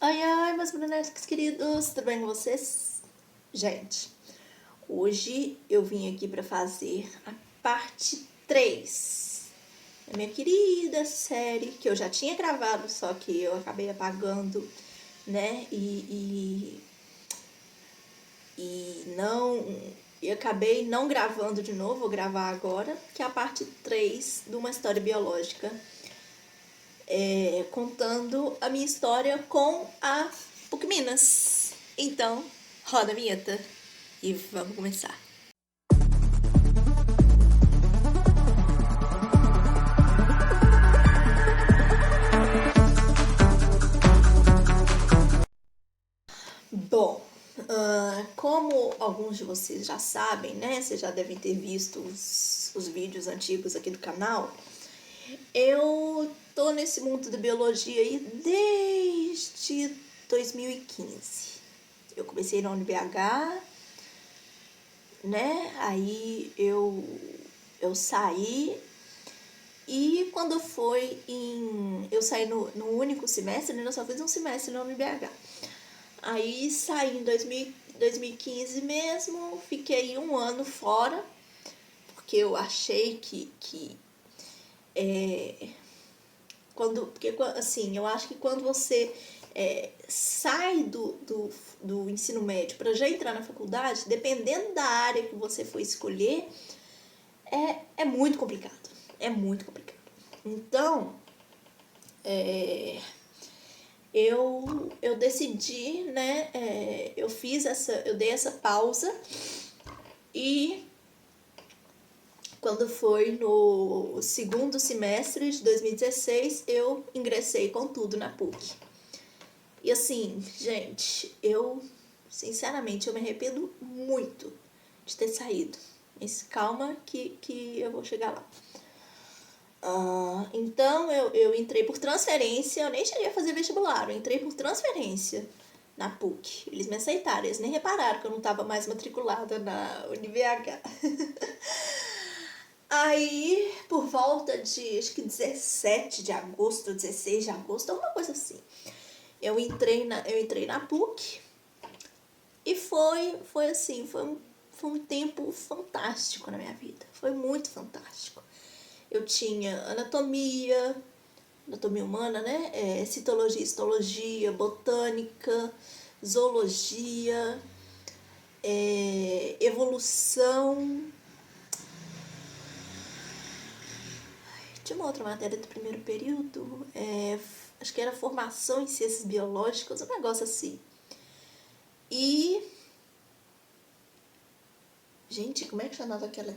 Ai, ai, meus brunetes queridos, tudo bem com vocês? Gente, hoje eu vim aqui para fazer a parte 3 da minha querida série, que eu já tinha gravado, só que eu acabei apagando, né? E não. E acabei não gravando de novo, vou gravar agora, que é a parte 3 de uma história biológica. Contando a minha história com a PUC Minas. Então, roda a vinheta e vamos começar. Bom, como alguns de vocês já sabem, né? Vocês já devem ter visto os vídeos antigos aqui do canal. Eu tô nesse mundo da biologia aí desde 2015. Eu comecei na UniBH, né? Aí eu saí e quando foi eu saí no único semestre, né? Eu só fiz um semestre na UniBH. Aí saí em 2015 mesmo, fiquei um ano fora, porque eu achei porque assim, eu acho que quando você sai do ensino médio para já entrar na faculdade, dependendo da área que você for escolher, é muito complicado. É muito complicado. Então, eu decidi, né? Eu dei essa pausa e quando foi no segundo semestre de 2016, eu ingressei com tudo na PUC. E assim, gente, sinceramente, eu me arrependo muito de ter saído. Mas calma que eu vou chegar lá. Então eu entrei por transferência, eu nem cheguei a fazer vestibular, eu entrei por transferência na PUC. Eles me aceitaram, eles nem repararam que eu não estava mais matriculada na UniBH. Aí, por volta de, acho que 17 de agosto, 16 de agosto, alguma coisa assim, eu entrei na PUC e foi assim, foi um tempo fantástico na minha vida, foi muito fantástico. Eu tinha anatomia humana, né? Citologia, histologia, botânica, zoologia, evolução. Tinha uma outra matéria do primeiro período, acho que era formação em ciências biológicas, um negócio assim. E. Gente, como é que chamava aquela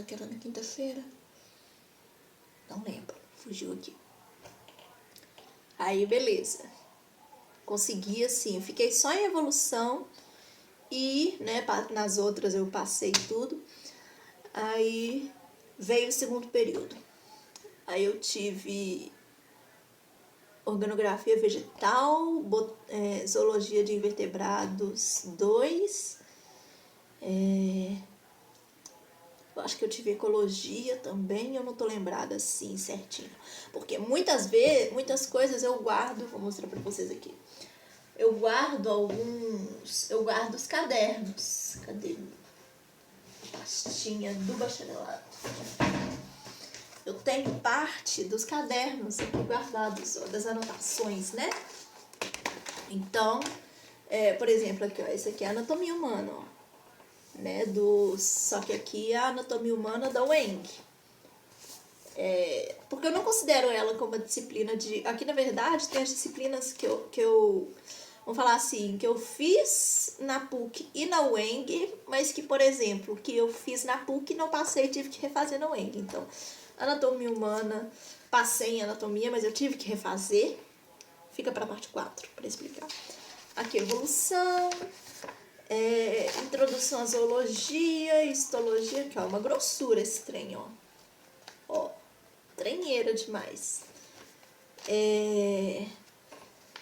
que era na quinta-feira? Não lembro, fugiu aqui. Aí, beleza. Consegui, assim, eu fiquei só em evolução e, né, nas outras eu passei tudo. Aí veio o segundo período. Aí eu tive organografia vegetal, zoologia de invertebrados 2. Eu acho que eu tive ecologia também, eu não tô lembrada assim certinho. Porque muitas coisas eu guardo, vou mostrar pra vocês aqui. Eu guardo os cadernos. Cadê? A pastinha do bacharelado. Eu tenho parte dos cadernos aqui guardados, ó, das anotações, né? Então, por exemplo, aqui, ó, esse aqui é a anatomia humana, ó, né? Só que aqui é a anatomia humana da UENG. Porque eu não considero ela como uma disciplina de... Aqui, na verdade, tem as disciplinas que eu vamos falar assim, que eu fiz na PUC e na UENG, mas que, por exemplo, que eu fiz na PUC e não passei, tive que refazer na UENG. Então, anatomia humana, passei em anatomia, mas eu tive que refazer. Fica para a parte 4, para explicar. Aqui, evolução, introdução à zoologia, histologia, que é uma grossura esse trem, ó. Ó, trenheira demais.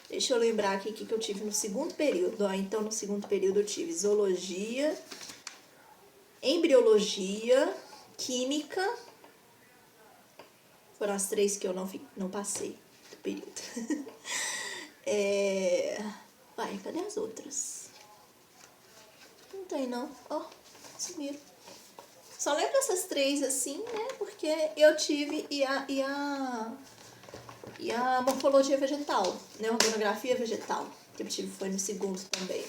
Deixa eu lembrar aqui o que eu tive no segundo período. Então, no segundo período eu tive zoologia, embriologia, química. Foram as 3 que eu não passei do período. Ai, cadê as outras? Não tem, não. Ó, sumiram. Só lembro essas 3, assim, né? Porque eu tive e a morfologia vegetal, né? Organografia vegetal, que eu tive foi no segundo também.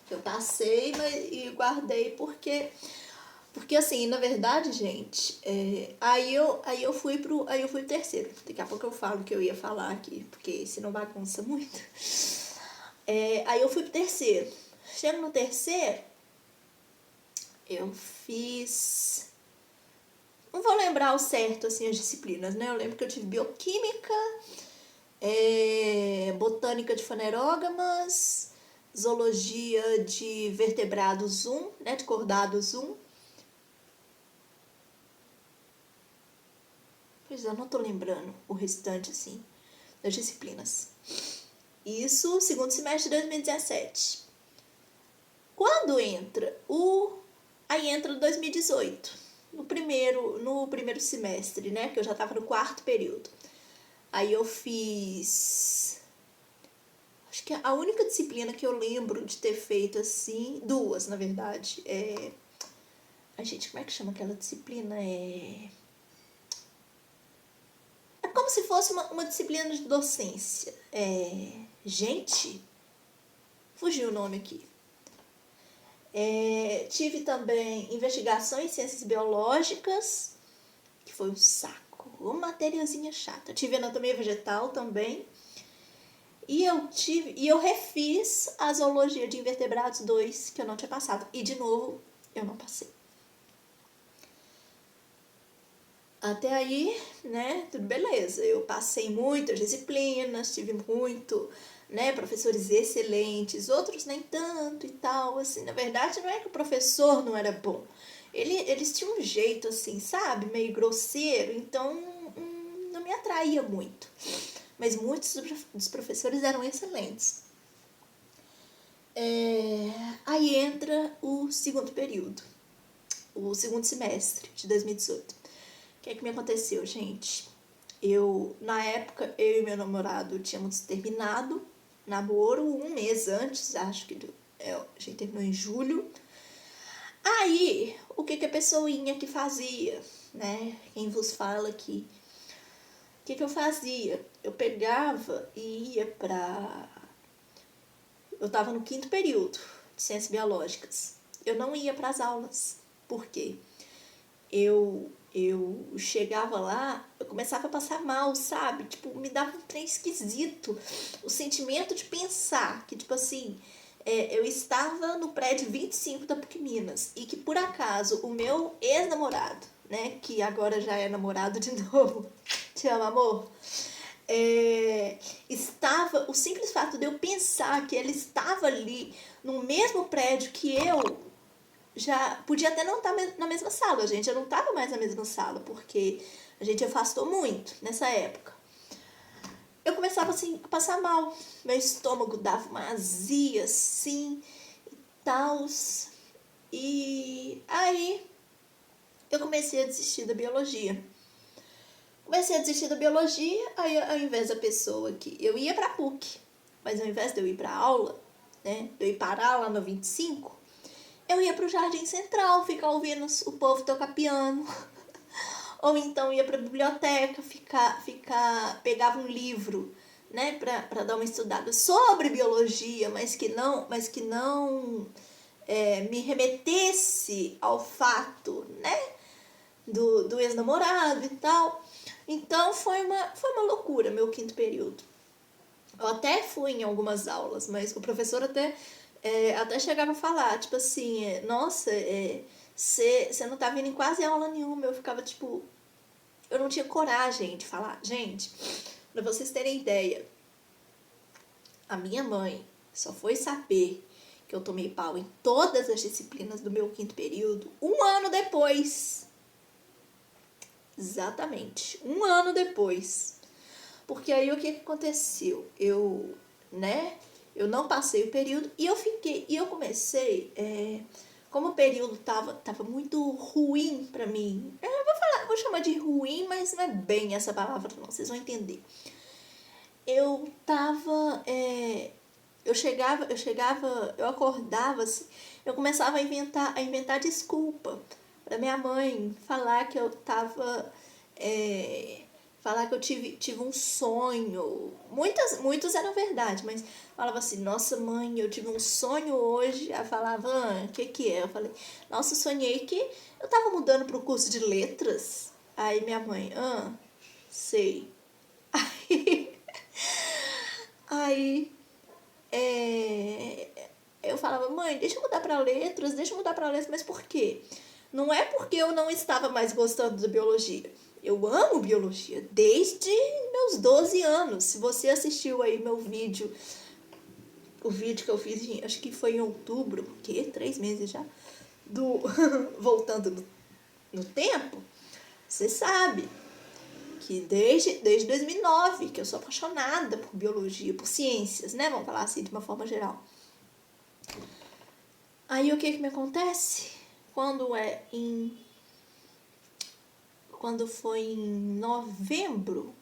Eu passei e guardei porque assim, na verdade, gente, aí eu fui pro terceiro. Daqui a pouco eu falo o que eu ia falar aqui, porque senão bagunça muito. Aí eu fui pro terceiro. Chego no terceiro, eu fiz... Não vou lembrar o certo, assim, as disciplinas, né? Eu lembro que eu tive bioquímica, botânica de fanerógamas, zoologia de vertebrados 1, né? De cordados 1. Pois é, eu não tô lembrando o restante, assim, das disciplinas. Isso, segundo semestre de 2017. Quando entra Aí entra 2018, no primeiro semestre, né? Que eu já tava no 4º período. Aí eu fiz... Acho que a única disciplina que eu lembro de ter feito, assim... 2, na verdade. Ai, gente, como é que chama aquela disciplina? É como se fosse uma disciplina de docência. Gente, fugiu o nome aqui. Tive também investigação em ciências biológicas, que foi um saco, uma matériazinha chata. Tive anatomia vegetal também. E eu refiz a zoologia de invertebrados 2, que eu não tinha passado. E, de novo, eu não passei. Até aí, né, tudo beleza. Eu passei muitas disciplinas, tive muito, né, professores excelentes, outros nem tanto e tal, assim. Na verdade, não é que o professor não era bom. Eles tinham um jeito, assim, sabe, meio grosseiro, então não me atraía muito. Mas muitos dos professores eram excelentes. Aí entra o segundo período, o segundo semestre de 2018. O que é que me aconteceu, gente? Na época, eu e meu namorado tínhamos terminado namoro 1 mês antes, acho que a gente terminou em julho. Aí, o que a pessoinha que fazia, né? Quem vos fala aqui. O que eu fazia? Eu pegava e ia pra... Eu tava no 5º período de ciências biológicas. Eu não ia pras aulas. Por quê? Eu chegava lá, eu começava a passar mal, sabe? Tipo, me dava um trem esquisito. O sentimento de pensar que, tipo assim, eu estava no prédio 25 da PUC Minas e que, por acaso, o meu ex-namorado, né, que agora já é namorado de novo, te amo, amor, o simples fato de eu pensar que ele estava ali no mesmo prédio que eu, já podia até não estar na mesma sala, gente. Eu não estava mais na mesma sala, porque a gente afastou muito nessa época. Eu começava assim a passar mal. Meu estômago dava uma azia assim e tal. E aí eu comecei a desistir da biologia. Aí ao invés da pessoa que... Eu ia pra PUC, mas ao invés de eu ir pra aula, né, de eu ir parar lá no 25, eu ia pro Jardim Central, ficar ouvindo o povo tocar piano. Ou então ia pra biblioteca, pegava um livro, né, pra dar uma estudada sobre biologia, mas que não me remetesse ao fato, né, do ex-namorado e tal. Então foi uma loucura meu 5º período. Eu até fui em algumas aulas, mas o professor até chegava a falar, tipo assim, nossa, você não tá vindo em quase aula nenhuma. Eu ficava, tipo, eu não tinha coragem de falar. Gente, pra vocês terem ideia, a minha mãe só foi saber que eu tomei pau em todas as disciplinas do meu 5º período 1 ano depois. Exatamente, 1 ano depois. Porque aí o que aconteceu? Eu não passei o período e eu comecei, como o período tava muito ruim pra mim. Vou chamar de ruim, mas não é bem essa palavra não, vocês vão entender. Eu tava eu acordava assim, eu começava a inventar desculpa pra minha mãe, falar que eu tava, falar que eu tive um sonho. Muitos eram verdade, mas falava assim, nossa mãe, eu tive um sonho hoje. Ela falava, o que é? Eu falei, nossa, eu sonhei que eu tava mudando pro curso de letras. Aí minha mãe, sei. Aí eu falava, mãe, deixa eu mudar pra letras, mas por quê? Não é porque eu não estava mais gostando de biologia. Eu amo biologia desde meus 12 anos. Se você assistiu aí meu vídeo, o vídeo que eu fiz, acho que foi em outubro, que 3 meses já, do voltando no tempo, você sabe que desde 2009 que eu sou apaixonada por biologia, por ciências, né? Vamos falar assim de uma forma geral. Aí o que me acontece? Quando foi em novembro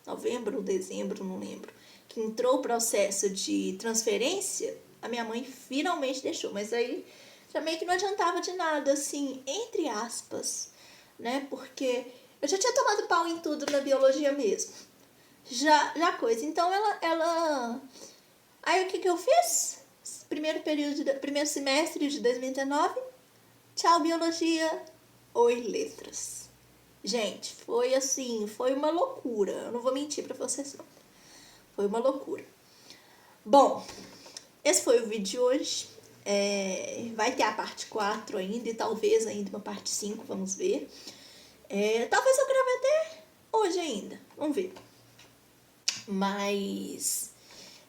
ou dezembro, não lembro, que entrou o processo de transferência, a minha mãe finalmente deixou, mas aí já meio que não adiantava de nada, assim, entre aspas, né? Porque eu já tinha tomado pau em tudo na biologia mesmo. Já coisa. Então ela... Aí o que eu fiz? Primeiro semestre de 2019, tchau biologia, oi letras. Gente, foi assim, foi uma loucura. Eu não vou mentir pra vocês não. Foi uma loucura. Bom, esse foi o vídeo de hoje. Vai ter a parte 4 ainda e talvez ainda uma parte 5, vamos ver. Talvez eu grave até hoje ainda, vamos ver. Mas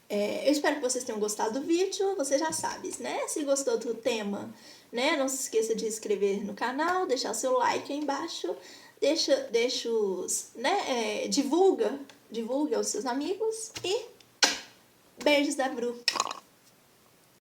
eu espero que vocês tenham gostado do vídeo. Você já sabe, né? Se gostou do tema, né? Não se esqueça de se inscrever no canal, deixar seu like aí embaixo. Deixa os, né? Divulga aos seus amigos. E beijos da Bru.